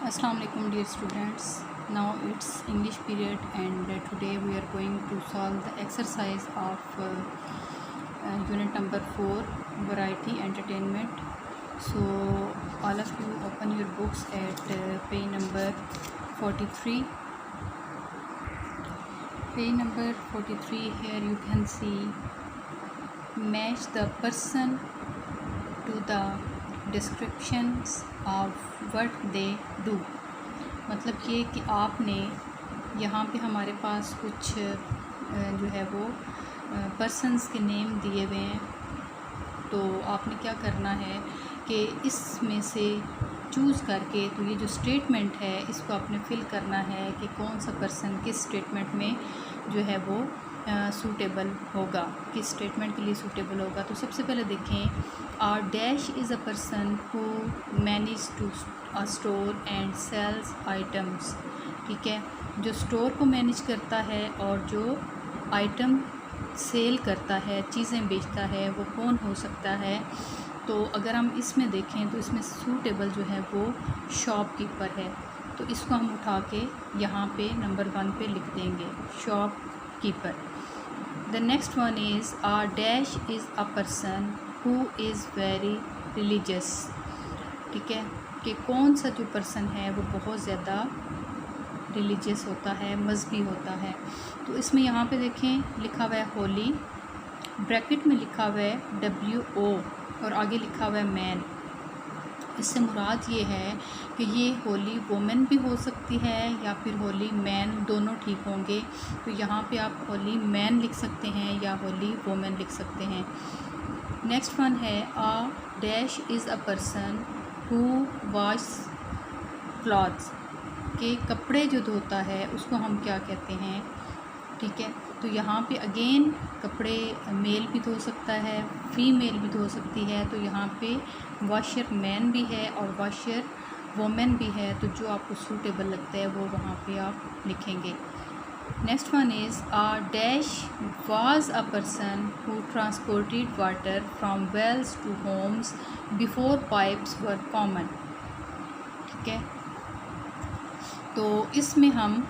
Assalamu alaikum dear students. Now it's English period and today we are going to solve the exercise of unit number 4 variety entertainment. So all of you open your books at page number 43. Page number 43, here you can see match the person to the descriptions of what they do। मतलब ये कि आपने यहाँ पे हमारे पास कुछ जो है वो पर्सन्स के नेम दिए हुए हैं, तो आपने क्या करना है कि इसमें से चूज़ करके तो ये जो स्टेटमेंट है इसको आपने फिल करना है कि कौन सा पर्सन किस स्टेटमेंट में जो है वो सूटेबल होगा, किस स्टेटमेंट के लिए सूटेबल होगा। तो सबसे पहले देखें, R dash is a person who manage to a store and sells items. ठीक है, जो स्टोर को मैनेज करता है और जो आइटम सेल करता है, चीज़ें बेचता है, वो कौन हो सकता है। तो अगर हम इसमें देखें तो इसमें सूटेबल जो है वो शॉपकीपर है, तो इसको हम उठा के यहाँ पे नंबर 1 पे लिख देंगे, shopkeeper. The next one is R dash is a person who is very religious. ठीक है, कि कौन सा जो पर्सन है वो बहुत ज़्यादा रिलीजियस होता है, मजहबी होता है। तो इसमें यहाँ पे देखें लिखा हुआ है होली, ब्रैकेट में लिखा हुआ है WO और आगे लिखा हुआ है मैन। इससे मुराद ये है कि ये होली वोमेन भी हो सकती है या फिर होली मैन, दोनों ठीक होंगे। तो यहाँ पे आप होली मैन लिख सकते हैं या होली वोमेन लिख सकते हैं। नेक्स्ट वन है a dash is a person who wash clothes. के कपड़े जो धोता है उसको हम क्या कहते हैं। ठीक है, तो यहाँ पे अगेन कपड़े मेल भी धो सकता है, फीमेल भी धो सकती है। तो यहाँ पे वॉशर मैन भी है और वॉशर वोमेन भी है, तो जो आपको सूटेबल लगता है वो वहाँ पे आप लिखेंगे। Next one is A dash was a person who transported water from wells to homes before pipes were common. ठीक है, तो इसमें हम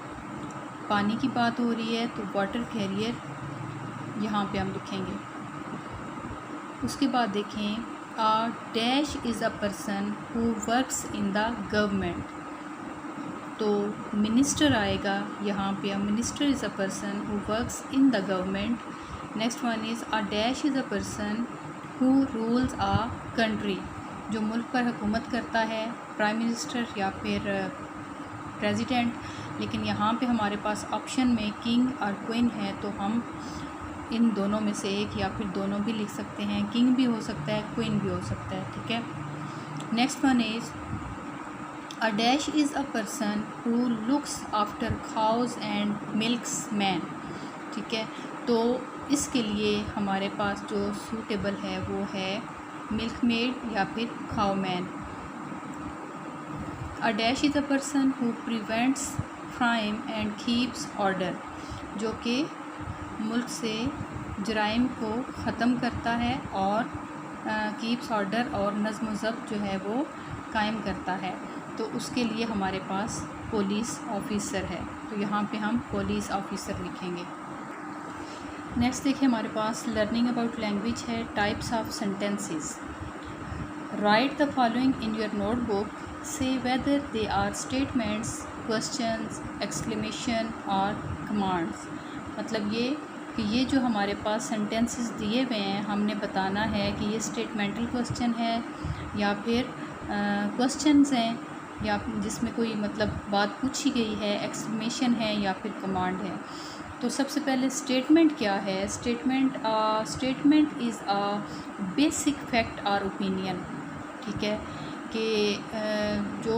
पानी की बात हो रही है तो वाटर कैरियर यहाँ पे हम लिखेंगे। उसके बाद देखें, a dash is a person who works in the government, तो मिनिस्टर आएगा यहाँ पे। A minister is a person who works in the government. Next one is a dash is a person who rules a country, जो मुल्क पर हुकूमत करता है, प्राइम मिनिस्टर या फिर प्रेसिडेंट। लेकिन यहाँ पे हमारे पास ऑप्शन में किंग और क्वीन है, तो हम इन दोनों में से एक या फिर दोनों भी लिख सकते हैं। किंग भी हो सकता है, क्वीन भी हो सकता है। ठीक है, next one is a dash is a person who looks after cause and milks man. ठीक है, तो इसके लिए हमारे पास जो सूटेबल है वो है मिल्क मेड या फिर cow man. A dash is a person who prevents crime and keeps order, जो कि मुल्क से जराइम को ख़त्म करता है और कीप्स ऑर्डर और नज़्म व ज़ब्त जो है वो कायम करता है। तो उसके लिए हमारे पास पुलिस ऑफिसर है, तो यहाँ पे हम पुलिस ऑफिसर लिखेंगे। नेक्स्ट देखिए, हमारे पास लर्निंग अबाउट लैंग्वेज है, types of sentences. Write the following in your notebook, say whether they are statements, questions, exclamation और कमांड्स। मतलब ये कि ये जो हमारे पास सेंटेंसेस दिए हुए हैं, हमने बताना है कि ये स्टेटमेंटल क्वेश्चन है या फिर क्वेश्चंस हैं या जिसमें कोई मतलब बात पूछी गई है, एक्सक्लेमेशन है या फिर कमांड है। तो सबसे पहले स्टेटमेंट क्या है। Statement is a basic fact और ओपिनियन। ठीक है, कि जो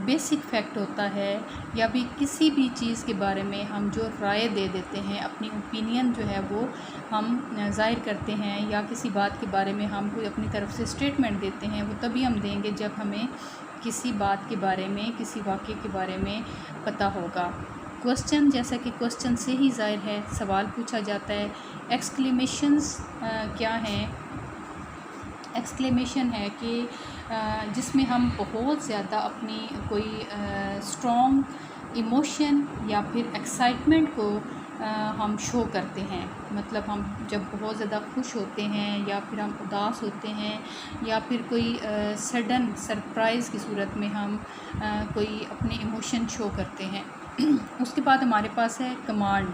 बेसिक फैक्ट होता है या भी किसी भी चीज़ के बारे में हम जो राय दे देते हैं, अपनी ओपिनियन जो है वो हम ज़ाहिर करते हैं, या किसी बात के बारे में हम कोई अपनी तरफ से स्टेटमेंट देते हैं, वो तभी हम देंगे जब हमें किसी बात के बारे में, किसी वाक़े के बारे में पता होगा। क्वेश्चन, जैसा कि क्वेश्चन से ही ज़ाहिर है सवाल पूछा जाता है। एक्सक्लेमेशंस क्या हैं। एक्सक्लेमेशन है कि जिसमें हम बहुत ज़्यादा अपनी कोई स्ट्रॉन्ग इमोशन या फिर एक्साइटमेंट को हम शो करते हैं। मतलब हम जब बहुत ज़्यादा खुश होते हैं या फिर हम उदास होते हैं या फिर कोई सडन सरप्राइज़ की सूरत में हम कोई अपने इमोशन शो करते हैं। उसके बाद हमारे पास है कमांड।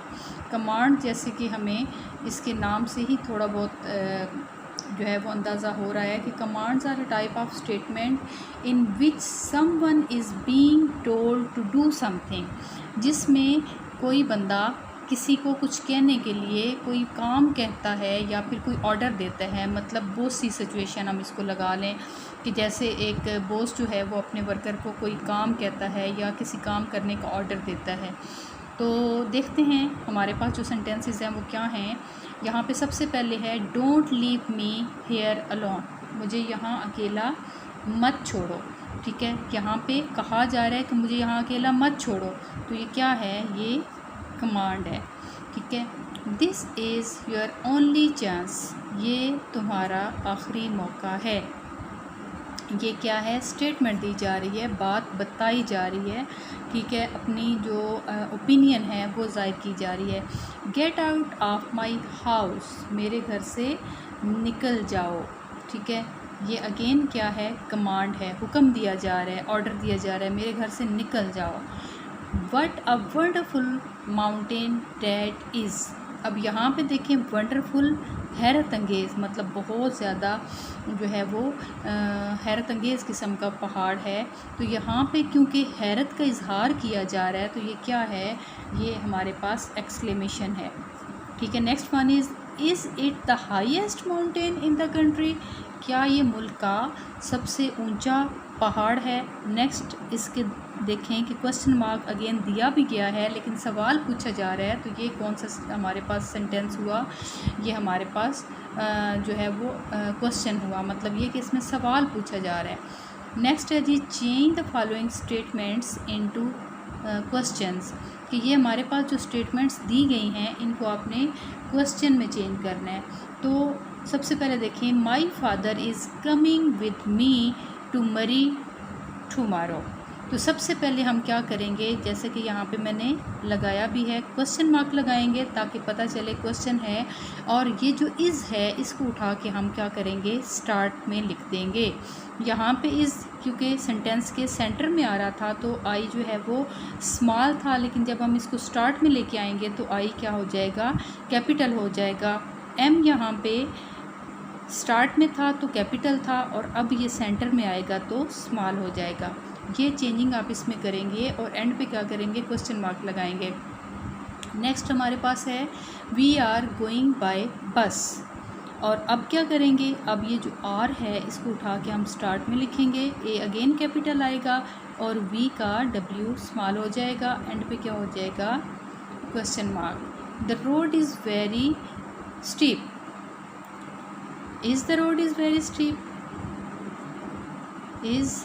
कमांड जैसे कि हमें इसके नाम से ही थोड़ा बहुत जो है वो अंदाज़ा हो रहा है कि commands are a type of statement in which someone is being told to do something, जिसमें कोई बंदा किसी को कुछ कहने के लिए कोई काम कहता है या फिर कोई ऑर्डर देता है। मतलब बहुत सी सिचुएशन हम इसको लगा लें कि जैसे एक बॉस जो है वो अपने वर्कर को कोई काम कहता है या किसी काम करने का ऑर्डर देता है। तो देखते हैं हमारे पास जो सेंटेंसेस हैं वो क्या हैं। यहाँ पे सबसे पहले है don't leave me here alone, मुझे यहाँ अकेला मत छोड़ो। ठीक है, यहाँ पे कहा जा रहा है कि मुझे यहाँ अकेला मत छोड़ो, तो ये क्या है, ये कमांड है। ठीक है, this is your only chance, ये तुम्हारा आखिरी मौका है। ये क्या है, स्टेटमेंट दी जा रही है, बात बताई जा रही है। ठीक है, अपनी जो ओपिनियन है वो ज़ाहिर की जा रही है। Get out of my house, मेरे घर से निकल जाओ। ठीक है, ये अगेन क्या है, कमांड है, हुक्म दिया जा रहा है, ऑर्डर दिया जा रहा है, मेरे घर से निकल जाओ। What a wonderful mountain that is, अब यहाँ पे देखें वंडरफुल हैरत अंगेज़, मतलब बहुत ज़्यादा जो है वो हैरत अंगेज़ किस्म का पहाड़ है। तो यहाँ पे क्योंकि हैरत का इजहार किया जा रहा है तो ये क्या है, ये हमारे पास एक्सक्लेमेशन है। ठीक है, next one is it the highest mountain in the country, क्या ये मुल्क का सबसे ऊंचा पहाड़ है। नेक्स्ट इसके देखें कि क्वेश्चन मार्क अगेन दिया भी गया है लेकिन सवाल पूछा जा रहा है, तो ये कौन सा हमारे पास सेंटेंस हुआ, ये हमारे पास जो है वो क्वेश्चन हुआ। मतलब ये कि इसमें सवाल पूछा जा रहा है। नेक्स्ट है जी change the following statements into questions, कि ये हमारे पास जो स्टेटमेंट्स दी गई हैं इनको आपने क्वेश्चन में चेंज करना है। तो सबसे पहले देखें my father is coming with me to Murree tomorrow. तो सबसे पहले हम क्या करेंगे, जैसे कि यहाँ पे मैंने लगाया भी है, क्वेश्चन मार्क लगाएंगे ताकि पता चले क्वेश्चन है। और ये जो इज़ है इसको उठा के हम क्या करेंगे, स्टार्ट में लिख देंगे। यहाँ पे इज़ क्योंकि सेंटेंस के सेंटर में आ रहा था तो आई जो है वो स्मॉल था, लेकिन जब हम इसको स्टार्ट में लेके आएंगे तो आई क्या हो जाएगा, कैपिटल हो जाएगा। एम यहाँ पे स्टार्ट में था तो कैपिटल था और अब ये सेंटर में आएगा तो स्मॉल हो जाएगा। ये चेंजिंग आप इसमें करेंगे और एंड पे क्या करेंगे, क्वेश्चन मार्क लगाएंगे। नेक्स्ट हमारे पास है वी आर गोइंग बाय बस, और अब क्या करेंगे, अब ये जो आर है इसको उठा के हम स्टार्ट में लिखेंगे, ए अगेन कैपिटल आएगा और वी का डब्ल्यू स्मॉल हो जाएगा, एंड पे क्या हो जाएगा, question mark. The road is very steep, is the road is very steep, is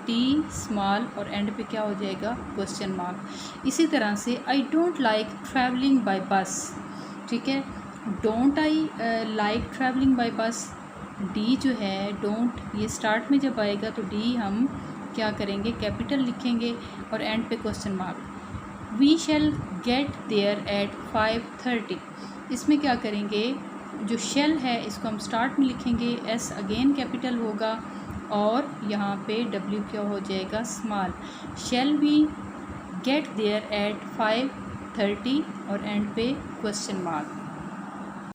T small और एंड पे क्या हो जाएगा, क्वेश्चन मार्क। इसी तरह से I don't like travelling by बस। ठीक है, don't I like travelling by बस, डी जो है डोंट ये स्टार्ट में जब आएगा तो डी हम क्या करेंगे, कैपिटल लिखेंगे और एंड पे question mark. We shall get there at 5:30, इसमें क्या करेंगे, जो शेल है इसको हम स्टार्ट में लिखेंगे, एस अगेन कैपिटल होगा और यहाँ पे डब्ल्यू क्या हो जाएगा, small. Shall we get there at 5:30 और एंड पे क्वेश्चन मार्क।